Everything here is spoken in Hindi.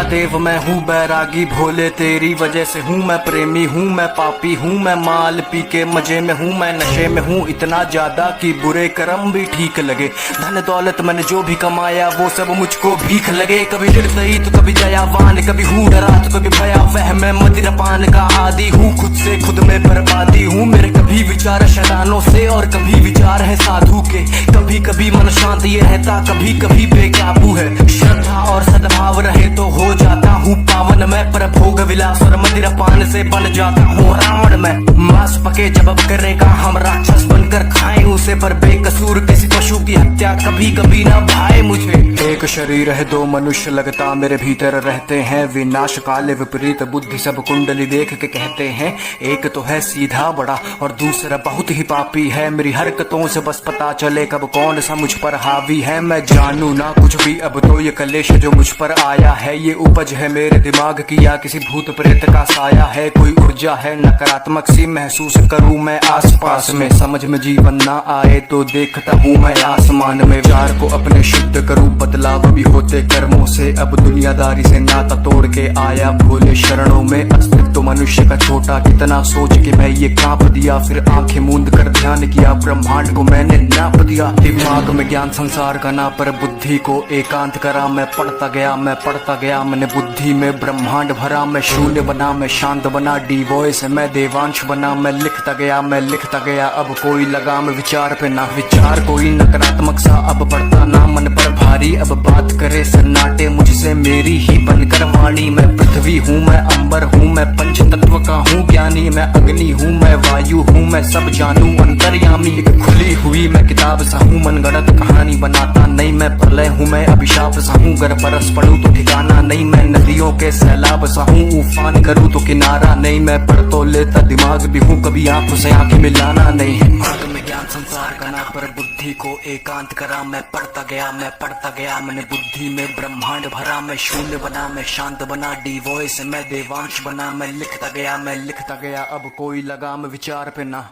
महादेव मैं हूँ बैरागी भोले तेरी वजह से हूँ मैं प्रेमी हूँ मैं पापी हूँ मैं माल पी के मजे में हूँ मैं नशे में हूँ इतना ज्यादा कि बुरे कर्म भी ठीक लगे। धन दौलत मैंने जो भी कमाया वो सब मुझको भीख लगे। कभी निर्दयी तो कभी दयावान, कभी हूँ डरा तो कभी भयावह। मैं मदिरापान का आदी हूँ, खुद से खुद में बर्बादी हूँ। मेरे कभी विचार शैतानों से और कभी विचार है साधु के। कभी कभी मन शांत ये रहता, कभी कभी बेकाबू है। श्रद्धा और सद्भाव रहे तो हो जाता हूँ पावन मैं। पर भोग विलास और मदिरापान से बन जाता हूँ रावण मैं। मांस पके जब अब करेगा हम राक्षस बनकर खाएं उसे, पर बेकसूर किसी पशु की हत्या कभी कभी ना भाए मुझे। एक शरीर है दो मनुष्य लगता मेरे भीतर रहते हैं। विनाश काले विपरीत बुद्धि सब कुंडली देख के कहते हैं। एक तो है सीधा बड़ा और दूसरा बहुत ही पापी है। मेरी हरकतों से बस पता चले कब कौन सा मुझ पर हावी है। मैं जानू ना कुछ भी अब तो ये कलेश जो मुझ पर आया है, ये उपज है मेरे दिमाग की या किसी भूत प्रेत का साया है। कोई ऊर्जा है नकारात्मक सी महसूस करूं मैं आसपास में। समझ में जीवन ना आए तो देखता हूँ मैं आसमान में। विचार को अपने शुद्ध करूं, बदलाव भी होते कर्मों से। अब दुनियादारी से नाता तोड़ के आया भोले शरणों में। अस्तित्व मनुष्य का छोटा कितना सोच के मैं ये कांप दिया। फिर आंखें मूंद कर ध्यान किया, ब्रह्मांड को मैंने नाप दिया। दिमाग में ज्ञान संसार का ना, पर बुद्धि को एकांत करा। मैं पढ़ता गया मैंने बुद्धि में ब्रह्मांड भरा। मैं शून्य बना मैं शांत बना, डी वॉइस मैं देवांश बना। मैं लिखता गया अब कोई लगाम विचार पे ना। विचार कोई नकारात्मक सा अब पड़ता ना मन पर भारी। अब बात करे सन्नाटे मुझसे मेरी ही बनकर वाणी। मैं पृथ्वी हूँ मैं अंबर हूँ मैं पंच तत्व का हूँ ज्ञानी। मैं अग्नि हूँ मैं वायु हूँ मैं सब जानू अंतर्यामी। एक खुली हुई मैं किताब सा हूँ, मनगढ़ंत कहानी बनाता नहीं। मैं प्रलय हूँ मैं अभिशाप सा हूँ, गर बरस पड़ूं तो ठिकाना नहीं। मैं नदियों के सैलाब सा हूँ, उफान करूँ तो किनारा नहीं। मैं पढ़ तो लेता दिमाग भी हूँ, कभी आंखों से आंखें मिलाना नहीं है। दिमाग में ज्ञान संसार का ना, पर बुद्धि को एकांत करा। मैं पढ़ता गया मैंने बुद्धि में ब्रह्मांड भरा। मैं शून्य बना मैं शांत बना, डी वॉइस मैं देवांश बना। मैं लिखता गया अब कोई लगाम विचार पे ना।